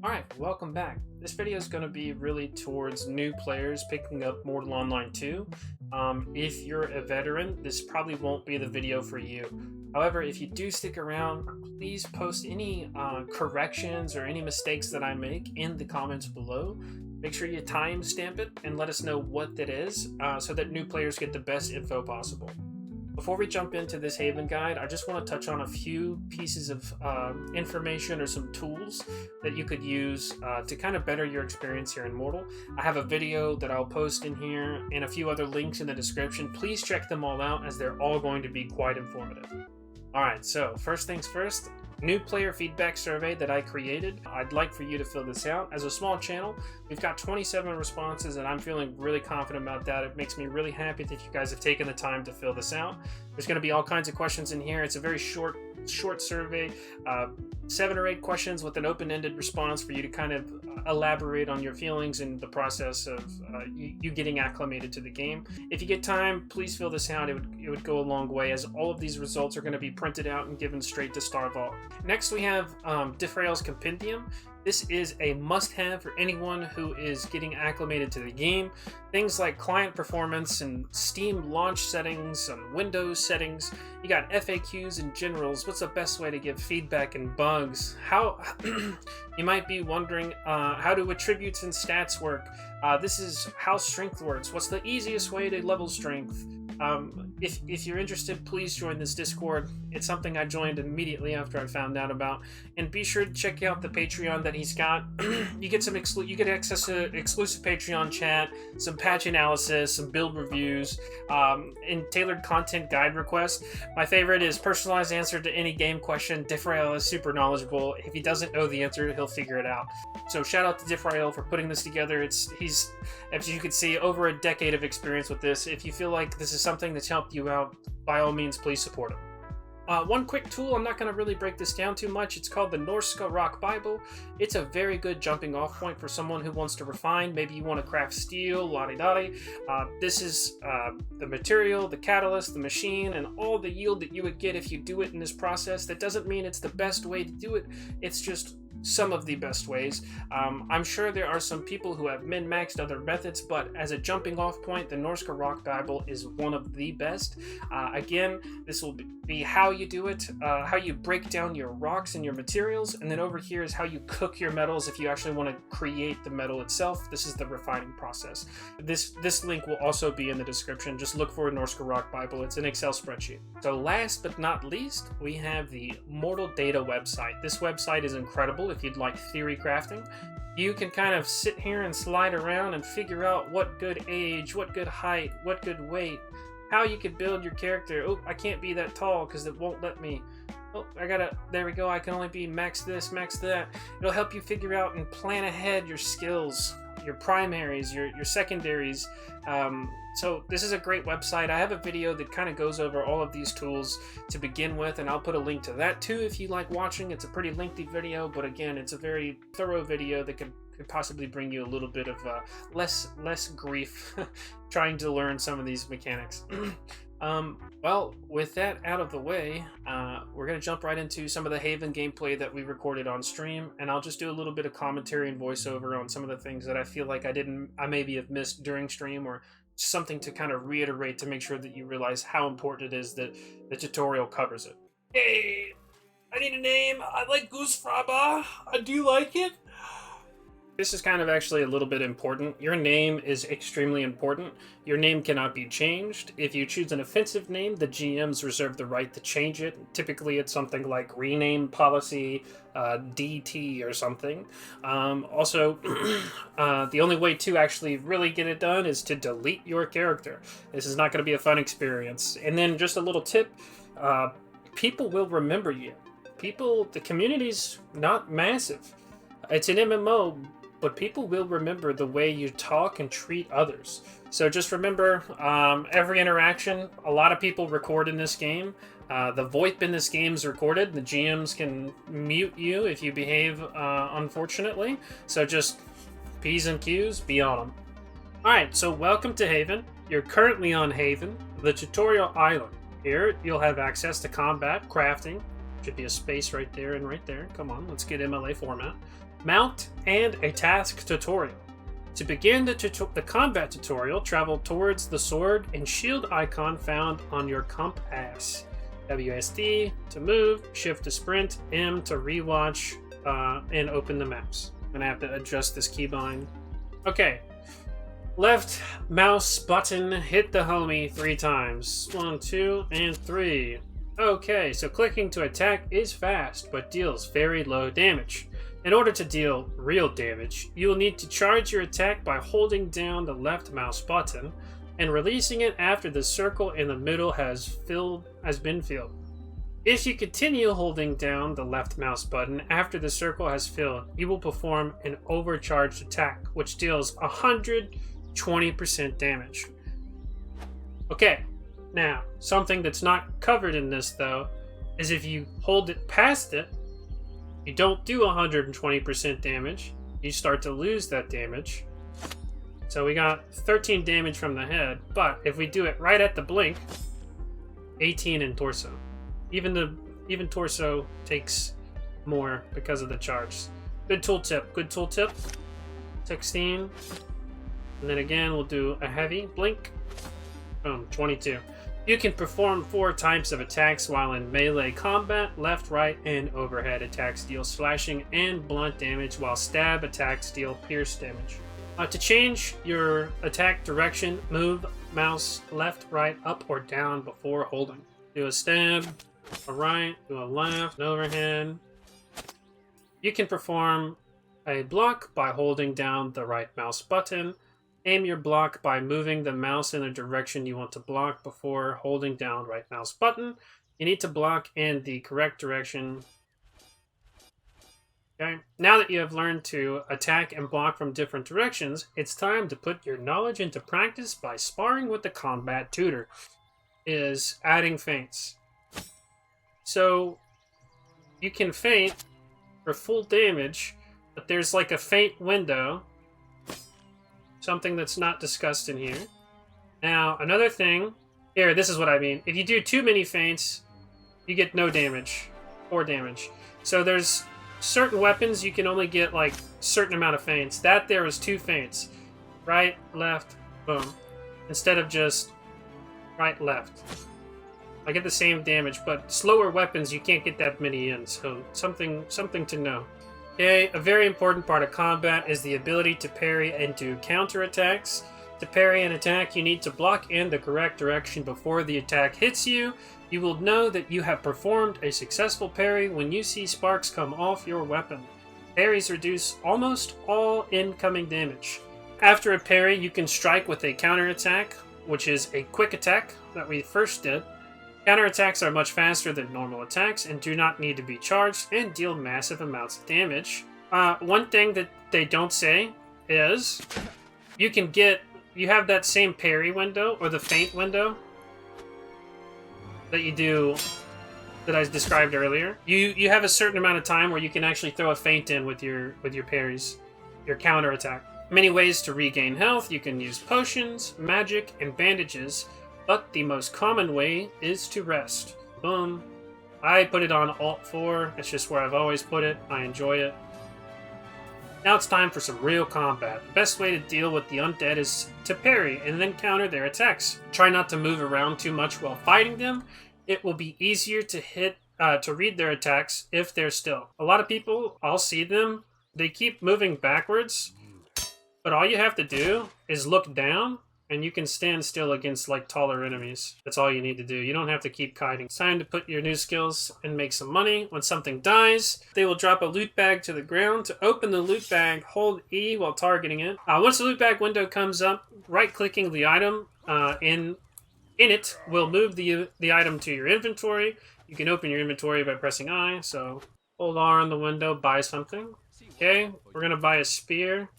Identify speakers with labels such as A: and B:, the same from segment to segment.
A: Alright, welcome back. This video is going to be really towards new players picking up Mortal Online 2. If you're a veteran, this probably won't be the video for you. However, if you do stick around, please post any corrections or any mistakes that I make in the comments below. Make sure you timestamp it and let us know what that is so that new players get the best info possible. Before we jump into this Haven guide, I just want to touch on a few pieces of information or some tools that you could use to kind of better your experience here in Mortal. I have a video that I'll post in here and a few other links in the description. Please check them all out as they're all going to be quite informative. Alright, so first things first, new player feedback survey that I created. I'd like for you to fill this out. As a small channel, we've got 27 responses and I'm feeling really confident about that. It makes me really happy that you guys have taken the time to fill this out. There's going to be all kinds of questions in here. It's a very short survey, 7 or 8 questions with an open-ended response for you to kind of elaborate on your feelings and the process of you getting acclimated to the game. If you get time, please fill this out. It would go a long way, as all of these results are going to be printed out and given straight to Starvault. Next we have Diffrail's Compendium. This is a must-have for anyone who is getting acclimated to the game. Things like client performance and Steam launch settings and Windows settings. You got FAQs and generals. What's the best way to give feedback and bugs? How you might be wondering how do attributes and stats work? This is how strength works. What's the easiest way to level strength? If you're interested, please join this Discord. It's something I joined immediately after I found out about. And be sure to check out the Patreon that he's got. You get access to exclusive Patreon chat, some patch analysis, some build reviews, and tailored content guide requests. My favorite is personalized answer to any game question. Diffrail is super knowledgeable. If he doesn't know the answer, he'll figure it out. So shout out to Diffrail for putting this together. He's, as you can see, over a decade of experience with this. If you feel like this is something that's helped you out, by all means, please support him. One quick tool, I'm not going to really break this down too much. It's called the Norse Rock Bible. It's a very good jumping off point for someone who wants to refine. Maybe you want to craft steel, la-di-da-di. This is the material, the catalyst, the machine, and all the yield that you would get if you do it in this process. That doesn't mean it's the best way to do it. It's just some of the best ways. I'm sure there are some people who have min-maxed other methods, but as a jumping off point, the Norse Rock Bible is one of the best. Again, this will be how you do it, how you break down your rocks and your materials, and then over here is how you cook your metals if you actually want to create the metal itself. This is the refining process. This link will also be in the description. Just look for a Norse Rock Bible. It's an Excel spreadsheet. So last but not least, we have the Mortal Data website. This website is incredible if you'd like theory crafting. You can kind of sit here and slide around and figure out what good age, what good height, what good weight, how you could build your character. Oh, I can't be that tall because it won't let me. Oh, there we go, I can only be max this, max that. It'll help you figure out and plan ahead your skills, your primaries, your secondaries. So this is a great website. I have a video that kind of goes over all of these tools to begin with, and I'll put a link to that too if you like watching. It's a pretty lengthy video, but again, it's a very thorough video that could possibly bring you a little bit of less grief trying to learn some of these mechanics. Well, with that out of the way, we're going to jump right into some of the Haven gameplay that we recorded on stream, and I'll just do a little bit of commentary and voiceover on some of the things that I feel like I maybe have missed during stream, or something to kind of reiterate to make sure that you realize how important it is that the tutorial covers it. Hey, I need a name. I like Goose Fraba. I do like it. This is kind of actually a little bit important. Your name is extremely important. Your name cannot be changed. If you choose an offensive name, the GMs reserve the right to change it. Typically, it's something like rename policy, DT or something. Also, the only way to actually really get it done is to delete your character. This is not going to be a fun experience. And then just a little tip, people will remember you. The community's not massive. It's an MMO, but people will remember the way you talk and treat others. So just remember, every interaction, a lot of people record in this game. The VoIP in this game is recorded. The GMs can mute you if you behave unfortunately. So just P's and Q's, be on them. Alright, so welcome to Haven. You're currently on Haven, the tutorial island. Here, you'll have access to combat, crafting. Should be a space right there and right there. Come on, let's get MLA format. Mount and a task tutorial. To begin the combat tutorial, travel towards the sword and shield icon found on your compass. WSD to move, Shift to sprint, M to rewatch, and open the maps. I'm gonna have to adjust this keybind. Okay. Left mouse button, hit the homie 3 times. 1, 2, and 3. Okay, so clicking to attack is fast, but deals very low damage. In order to deal real damage, you will need to charge your attack by holding down the left mouse button and releasing it after the circle in the middle has been filled. If you continue holding down the left mouse button after the circle has filled, you will perform an overcharged attack, which deals 120% damage. Okay, now, something that's not covered in this though, is if you hold it past it, you don't do 120% damage, you start to lose that damage. So we got 13 damage from the head, but if we do it right at the blink, 18 in torso. Even torso takes more because of the charge. Good tooltip. 16. And then again, we'll do a heavy blink. Boom, 22. You can perform 4 types of attacks while in melee combat. Left, right, and overhead attacks deal slashing and blunt damage, while stab attacks deal pierce damage. To change your attack direction, move mouse left, right, up, or down before holding. Do a stab, a right, do a left, an overhead. You can perform a block by holding down the right mouse button. Aim your block by moving the mouse in the direction you want to block before holding down right mouse button. You need to block in the correct direction. Okay. Now that you have learned to attack and block from different directions, it's time to put your knowledge into practice by sparring with the combat tutor. Is adding feints. So you can feint for full damage, but there's like a feint window. Something that's not discussed in here. Now, another thing. Here, this is what I mean. If you do too many feints, you get no damage. 4 damage. So there's certain weapons you can only get like certain amount of feints. That there is 2 feints. Right, left, boom. Instead of just right, left. I get the same damage, but slower weapons you can't get that many in. So something to know. Okay, a very important part of combat is the ability to parry and do counterattacks. To parry an attack, you need to block in the correct direction before the attack hits you. You will know that you have performed a successful parry when you see sparks come off your weapon. Parries reduce almost all incoming damage. After a parry, you can strike with a counterattack, which is a quick attack that we first did. Counterattacks are much faster than normal attacks and do not need to be charged and deal massive amounts of damage. One thing that they don't say is you have that same parry window or the feint window that you do that I described earlier. You have a certain amount of time where you can actually throw a feint in with your parries, your counterattack. Many ways to regain health. You can use potions, magic, and bandages. But the most common way is to rest. Boom. I put it on Alt 4. It's just where I've always put it. I enjoy it. Now it's time for some real combat. The best way to deal with the undead is to parry and then counter their attacks. Try not to move around too much while fighting them. It will be easier to read their attacks if they're still. A lot of people, I'll see them, they keep moving backwards. But all you have to do is look down. And you can stand still against like taller enemies. That's all you need to do. You don't have to keep kiting. It's time to put your new skills and make some money. When something dies, they will drop a loot bag to the ground. To open the loot bag, hold E while targeting it. Once the loot bag window comes up, right-clicking the item in it will move the item to your inventory. You can open your inventory by pressing I. So hold R on the window, buy something. Okay, we're gonna buy a spear.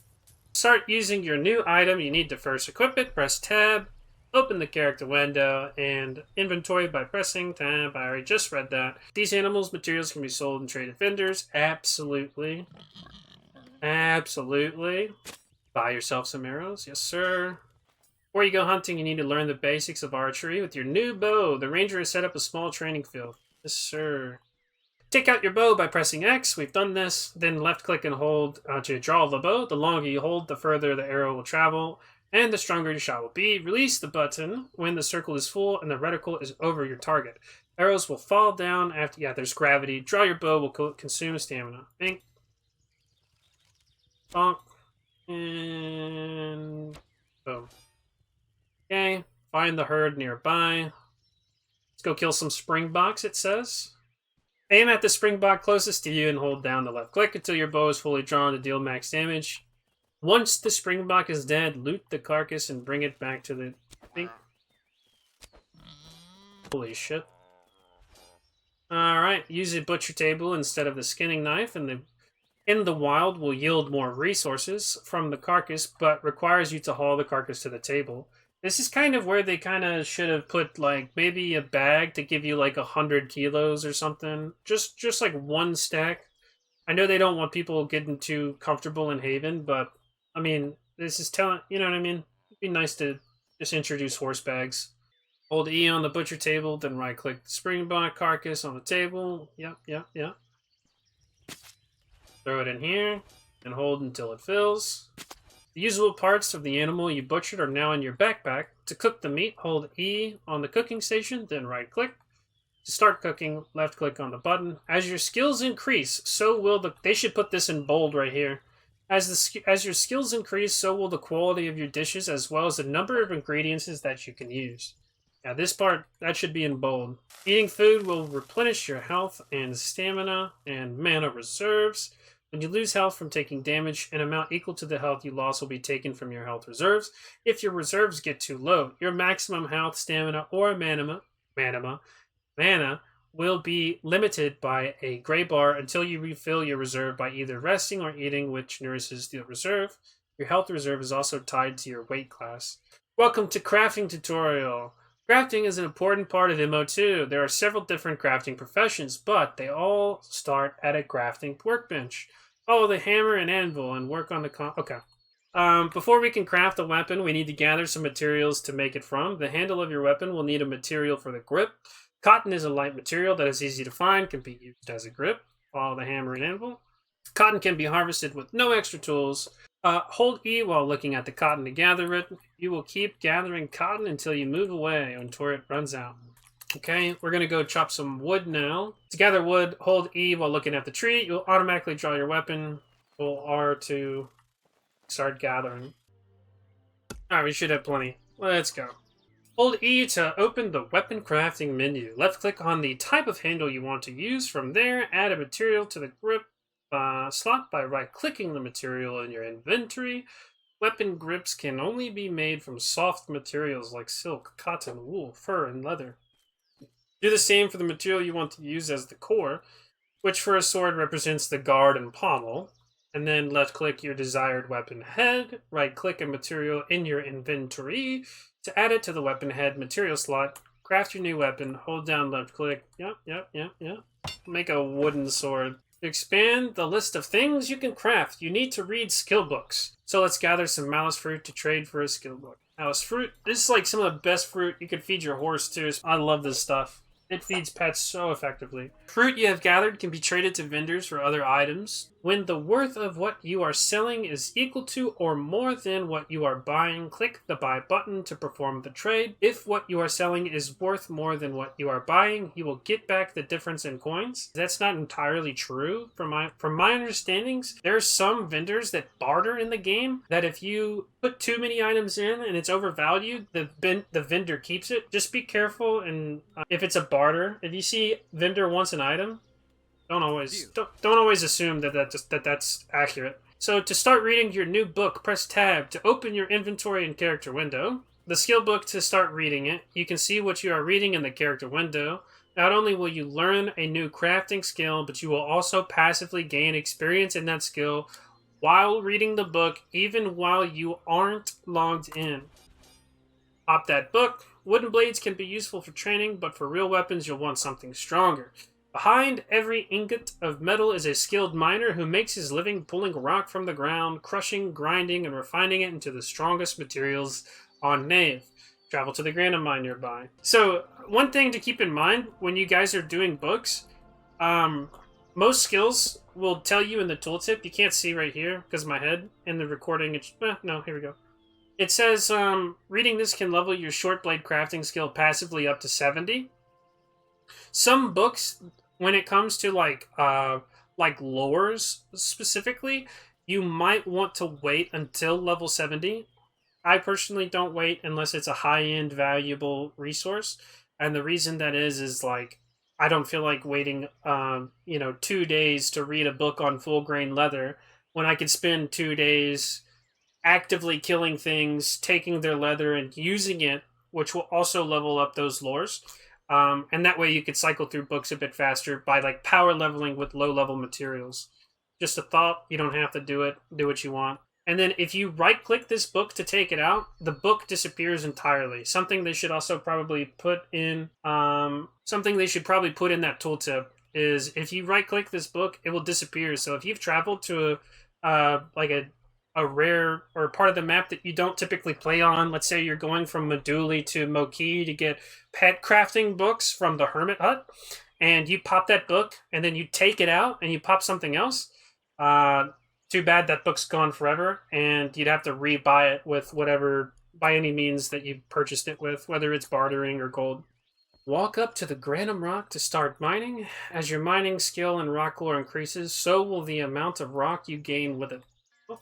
A: Start using your new item, you need to first equip it, press tab, open the character window, and inventory by pressing tab. I already just read that. These animals' materials can be sold and traded vendors. Absolutely. Absolutely. Buy yourself some arrows. Yes, sir. Before you go hunting, you need to learn the basics of archery. With your new bow, the ranger has set up a small training field. Yes, sir. Take out your bow by pressing X. We've done this. Then left click and hold to draw the bow. The longer you hold, the further the arrow will travel and the stronger your shot will be. Release the button when the circle is full and the reticle is over your target. Arrows will fall down after, there's gravity. Draw your bow will consume stamina. Bink. Bonk. And boom. Okay, find the herd nearby. Let's go kill some springboks, it says. Aim at the springbok closest to you and hold down the left click until your bow is fully drawn to deal max damage. Once the springbok is dead, loot the carcass and bring it back to the thing. Holy shit. Alright, use a butcher table instead of the skinning knife, and in the wild will yield more resources from the carcass, but requires you to haul the carcass to the table. This is kind of where they kind of should have put, like, maybe a bag to give you, like, 100 kilos or something. Just like one stack. I know they don't want people getting too comfortable in Haven, but, I mean, this is telling, you know what I mean? It'd be nice to just introduce horse bags. Hold E on the butcher table, then right-click the springbok carcass on the table. Yep. Throw it in here, and hold until it fills. The usable parts of the animal you butchered are now in your backpack. To cook the meat, hold E on the cooking station, then right-click. To start cooking, left-click on the button. As your skills increase, so will the... They should put this in bold right here. As your skills increase, so will the quality of your dishes, as well as the number of ingredients that you can use. Now this part, that should be in bold. Eating food will replenish your health and stamina and mana reserves. When you lose health from taking damage, an amount equal to the health you lost will be taken from your health reserves. If your reserves get too low, your maximum health, stamina, or mana will be limited by a gray bar until you refill your reserve by either resting or eating, which nourishes the reserve. Your health reserve is also tied to your weight class. Welcome to Crafting Tutorial. Crafting is an important part of MO2. There are several different crafting professions, but they all start at a crafting workbench. Follow the hammer and anvil and work on the okay. Before we can craft a weapon, we need to gather some materials to make it from. The handle of your weapon will need a material for the grip. Cotton is a light material that is easy to find, can be used as a grip. Follow the hammer and anvil. Cotton can be harvested with no extra tools. Hold E while looking at the cotton to gather it. You will keep gathering cotton until you move away, until it runs out. Okay, we're going to go chop some wood now. To gather wood, hold E while looking at the tree. You'll automatically draw your weapon. Hold R to start gathering. Alright, we should have plenty. Let's go. Hold E to open the weapon crafting menu. Left click on the type of handle you want to use. From there, add a material to the grip slot by right-clicking the material in your inventory. Weapon grips can only be made from soft materials like silk, cotton, wool, fur, and leather. Do the same for the material you want to use as the core, which for a sword represents the guard and pommel. And then left-click your desired weapon head. Right-click a material in your inventory to add it to the weapon head material slot. Craft your new weapon. Hold down left-click. Yep. Make a wooden sword. To expand the list of things you can craft, you need to read skill books. So let's gather some malice fruit to trade for a skill book. Malice fruit, this is like some of the best fruit you could feed your horse too. I love this stuff. It feeds pets so effectively. Fruit you have gathered can be traded to vendors for other items. When the worth of what you are selling is equal to or more than what you are buying, click the buy button to perform the trade. If what you are selling is worth more than what you are buying, you will get back the difference in coins. That's not entirely true. From my understandings, there are some vendors that barter in the game that if you put too many items in and it's overvalued, the vendor keeps it. Just be careful, and if it's a barter, if you see vendor wants an item, don't always assume that's accurate. So to start reading your new book, press tab to open your inventory and character window. The skill book to start reading it. You can see what you are reading in the character window. Not only will you learn a new crafting skill, but you will also passively gain experience in that skill while reading the book, even while you aren't logged in. Pop that book. Wooden blades can be useful for training, but for real weapons you'll want something stronger. Behind every ingot of metal is a skilled miner who makes his living pulling rock from the ground, crushing, grinding, and refining it into the strongest materials on Nave. Travel to the granite mine nearby. So, one thing to keep in mind when you guys are doing books, Most skills will tell you in the tooltip. You can't see right here because of my head in the recording. It's no, here we go. It says reading this can level your short blade crafting skill passively up to 70. Some books, when it comes to like lores specifically, you might want to wait until level 70. I personally don't wait unless it's a high-end valuable resource, and the reason that is like I don't feel like waiting 2 days to read a book on full grain leather when I could spend 2 days actively killing things, taking their leather and using it, which will also level up those lores. And that way you could cycle through books a bit faster by like power leveling with low level materials. Just a thought, you don't have to do it, do what you want. And then if you right click this book to take it out, the book disappears entirely. Something they should also probably put in that tooltip is if you right click this book, it will disappear. So if you've traveled to a rare or part of the map that you don't typically play on, let's say you're going from Meduli to Moki to get pet crafting books from the Hermit Hut, and you pop that book and then you take it out and you pop something else, too bad that book's gone forever, and you'd have to rebuy it with whatever, by any means that you purchased it with, whether it's bartering or gold. Walk up to the Granum Rock to start mining. As your mining skill and rock lore increases, so will the amount of rock you gain with it.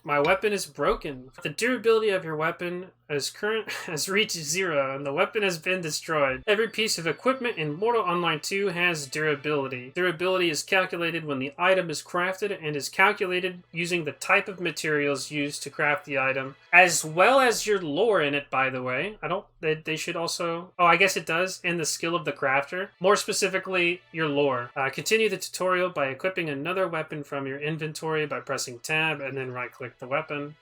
A: My weapon is broken. The durability of your weapon has reached 0, and the weapon has been destroyed. Every piece of equipment in Mortal Online 2 has durability. Durability is calculated when the item is crafted and is calculated using the type of materials used to craft the item, as well as your lore in it, by the way. They should also... Oh, I guess it does, in the skill of the crafter. More specifically, your lore. Continue the tutorial by equipping another weapon from your inventory by pressing tab and then right-click the weapon.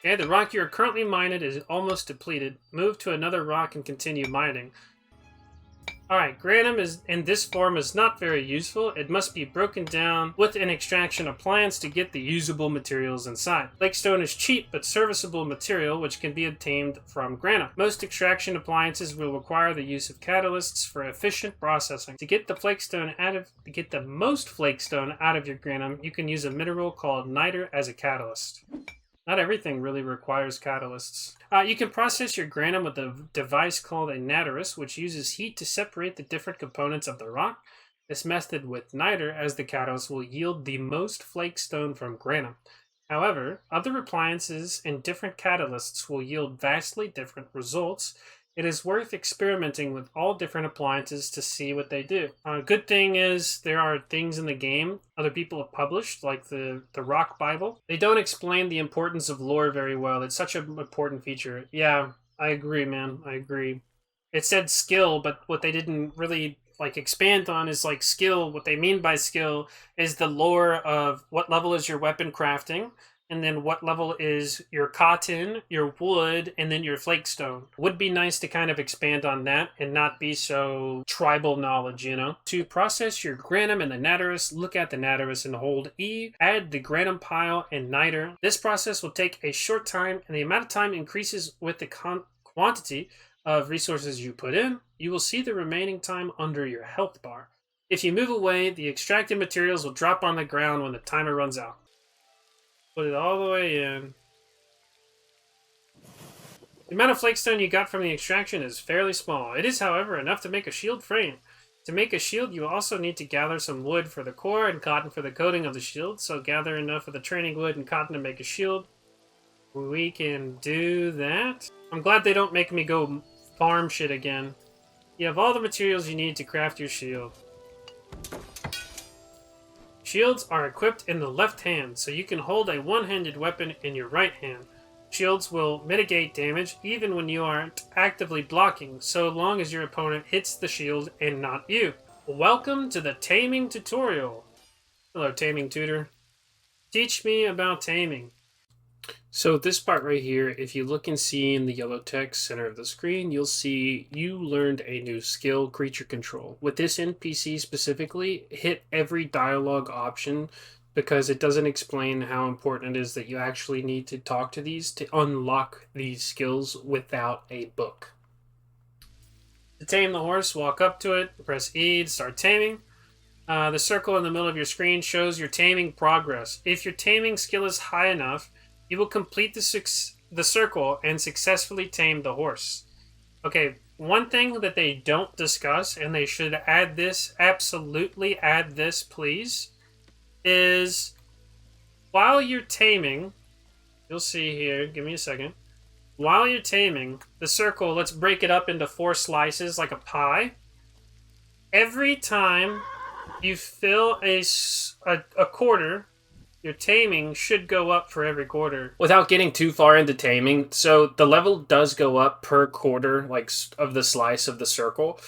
A: Okay, the rock you are currently mining is almost depleted. Move to another rock and continue mining. Alright, Granum in this form is not very useful. It must be broken down with an extraction appliance to get the usable materials inside. Flakestone is cheap but serviceable material which can be obtained from Granum. Most extraction appliances will require the use of catalysts for efficient processing. To get the most flakestone out of your Granum, you can use a mineral called niter as a catalyst. Not everything really requires catalysts. You can process your Granum with a device called a naterus, which uses heat to separate the different components of the rock. This method with niter as the catalyst will yield the most flakestone from Granum. However, other appliances and different catalysts will yield vastly different results. It is worth experimenting with all different appliances to see what they do. Good thing is there are things in the game other people have published, like the Rock Bible. They don't explain the importance of lore very well. It's such an important feature. Yeah, I agree, man. I agree. It said skill, but what they didn't really expand on is skill. What they mean by skill is the lore of what level is your weapon crafting, and then what level is your cotton, your wood, and then your flakestone. Would be nice to kind of expand on that and not be so tribal knowledge, you know? To process your Granum and the naterus, look at the naterus and hold E. Add the Granum pile and niter. This process will take a short time, and the amount of time increases with the quantity of resources you put in. You will see the remaining time under your health bar. If you move away, the extracted materials will drop on the ground when the timer runs out. Put it all the way in. The amount of flakestone you got from the extraction is fairly small. It is, however, enough to make a shield frame. To make a shield, you also need to gather some wood for the core and cotton for the coating of the shield. So gather enough of the training wood and cotton to make a shield. We can do that. I'm glad they don't make me go farm shit again. You have all the materials you need to craft your shield. Shields are equipped in the left hand, so you can hold a one-handed weapon in your right hand. Shields will mitigate damage even when you aren't actively blocking, so long as your opponent hits the shield and not you. Welcome to the Taming tutorial. Hello, Taming tutor. Teach me about taming. So this part right here, if you look and see in the yellow text center of the screen, you'll see you learned a new skill, creature control. With this NPC specifically, hit every dialogue option because it doesn't explain how important it is that you actually need to talk to these to unlock these skills without a book. To tame the horse, walk up to it, press E to start taming. The circle in the middle of your screen shows your taming progress. If your taming skill is high enough, you will complete the circle and successfully tame the horse. Okay, one thing that they don't discuss, and they should add this, absolutely add this, please, is while you're taming, you'll see here, give me a second. While you're taming, the circle, let's break it up into 4 slices like a pie. Every time you fill a quarter, your taming should go up for every quarter. Without getting too far into taming, so the level does go up per quarter, like, of the slice of the circle.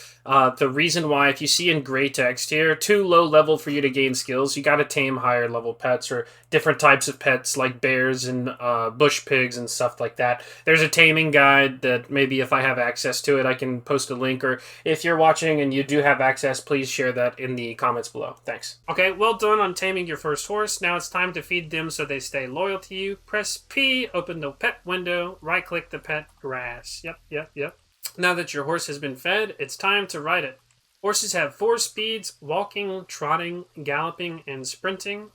A: The reason why, if you see in gray text here, too low level for you to gain skills, you gotta tame higher level pets or different types of pets like bears and bush pigs and stuff like that. There's a taming guide that maybe if I have access to it, I can post a link, or if you're watching and you do have access, please share that in the comments below. Thanks. Okay, well done on taming your first horse. Now it's time to feed them so they stay loyal to you. Press P, open the pet window, right click the pet, grass. Yep. Now that your horse has been fed, it's time to ride it. Horses have 4 speeds: walking, trotting, galloping, and sprinting,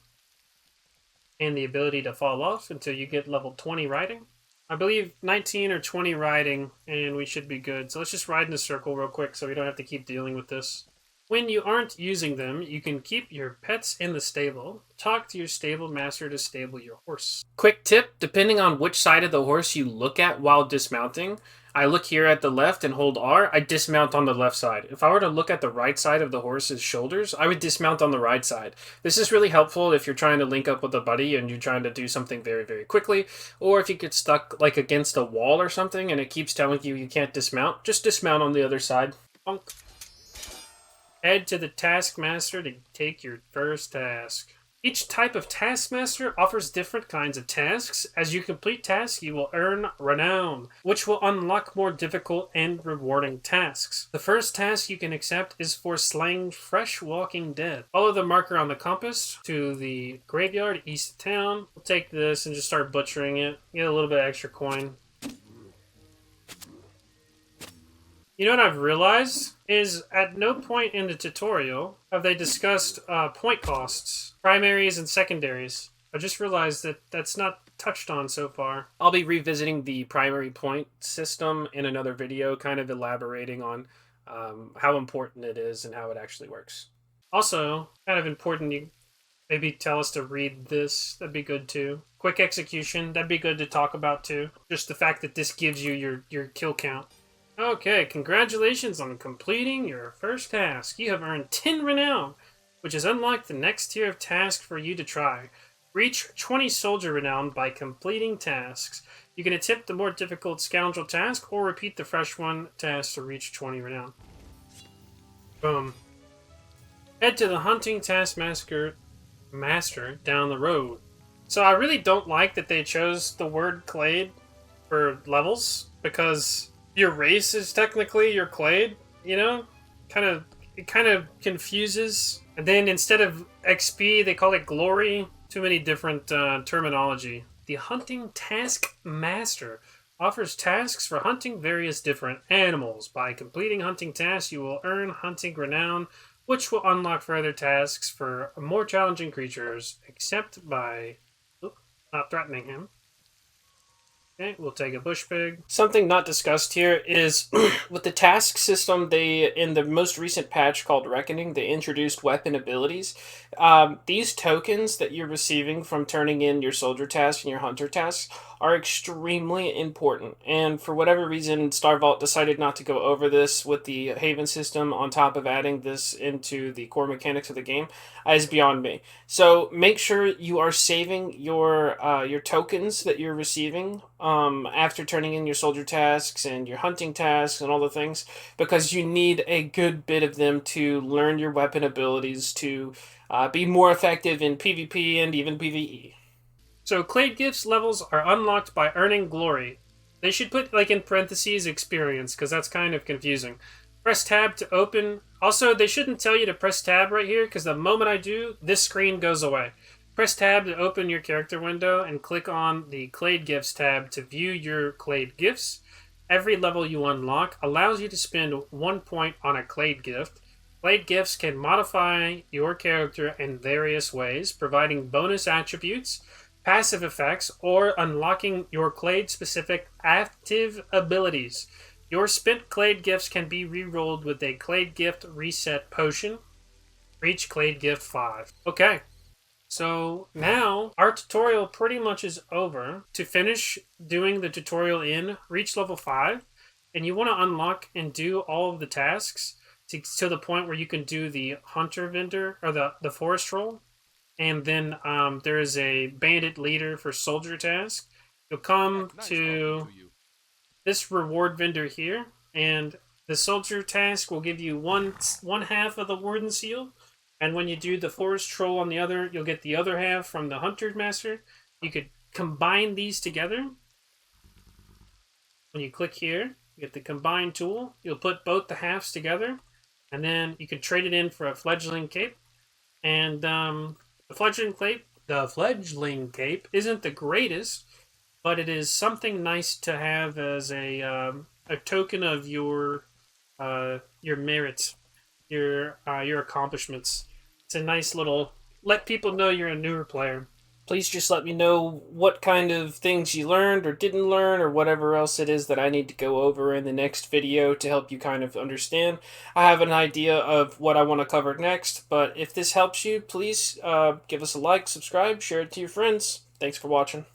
A: and the ability to fall off until you get level 20 riding. I believe 19 or 20 riding, and we should be good. So let's just ride in a circle real quick so we don't have to keep dealing with this. When you aren't using them, you can keep your pets in the stable. Talk to your stable master to stable your horse. Quick tip, depending on which side of the horse you look at while dismounting, I look here at the left and hold R, I dismount on the left side. If I were to look at the right side of the horse's shoulders, I would dismount on the right side. This is really helpful if you're trying to link up with a buddy and you're trying to do something very, very quickly, or if you get stuck like against a wall or something and it keeps telling you can't dismount, just dismount on the other side. Bonk. Head to the Taskmaster to take your first task. Each type of Taskmaster offers different kinds of tasks. As you complete tasks, you will earn renown, which will unlock more difficult and rewarding tasks. The first task you can accept is for slaying fresh walking dead. Follow the marker on the compass to the graveyard east of town. We'll take this and just start butchering it. Get a little bit of extra coin. You know what I've realized is at no point in the tutorial have they discussed point costs, primaries and secondaries. I just realized that that's not touched on so far. I'll be revisiting the primary point system in another video, kind of elaborating on how important it is and how it actually works. Also, kind of important, you maybe tell us to read this. That'd be good too. Quick execution, that'd be good to talk about too. Just the fact that this gives you your kill count. Okay, congratulations on completing your first task. You have earned 10 renown, which has unlocked the next tier of task for you to try. Reach 20 soldier renown by completing tasks. You can attempt the more difficult scoundrel task or repeat the fresh one task to reach 20 renown. Boom. Head to the hunting taskmaster down the road. So I really don't like that they chose the word clade for levels, because your race is technically your clade, you know? It kind of confuses. And then instead of XP, they call it glory. Too many different terminology. The Hunting Taskmaster offers tasks for hunting various different animals. By completing hunting tasks, you will earn hunting renown, which will unlock further tasks for more challenging creatures, except by not threatening him. Okay, we'll take a bush pig. Something not discussed here is with the task system, in the most recent patch called Reckoning, they introduced weapon abilities. These tokens that you're receiving from turning in your soldier task and your hunter tasks are extremely important. And for whatever reason, Star Vault decided not to go over this with the Haven system on top of adding this into the core mechanics of the game is beyond me. So make sure you are saving your tokens that you're receiving after turning in your soldier tasks and your hunting tasks and all the things, because you need a good bit of them to learn your weapon abilities to be more effective in PvP and even PvE. So Clade Gifts levels are unlocked by earning glory. They should put like in parentheses experience, because that's kind of confusing. Press tab to open. Also, they shouldn't tell you to press tab right here, because the moment I do, this screen goes away. Press tab to open your character window and click on the Clade Gifts tab to view your Clade Gifts. Every level you unlock allows you to spend 1 point on a Clade Gift. Clade gifts can modify your character in various ways, providing bonus attributes, passive effects, or unlocking your clade-specific active abilities. Your spent clade gifts can be rerolled with a clade gift reset potion. Reach clade gift 5. Okay, so now our tutorial pretty much is over. To finish doing the tutorial reach level 5, and you want to unlock and do all of the tasks to the point where you can do the hunter vendor or the forest troll, and then there is a bandit leader for soldier task. You'll come to this reward vendor here, and the soldier task will give you one half of the warden seal, and when you do the forest troll on the other, you'll get the other half from the hunter master. You could combine these together. When you click here, you get the combine tool. You'll put both the halves together, and then you can trade it in for a fledgling cape. And the fledgling cape isn't the greatest, but it is something nice to have as a token of your merits, your accomplishments. It's a nice little let people know you're a newer player. Please just let me know what kind of things you learned or didn't learn, or whatever else it is that I need to go over in the next video to help you kind of understand. I have an idea of what I want to cover next, but if this helps you, please give us a like, subscribe, share it to your friends. Thanks for watching.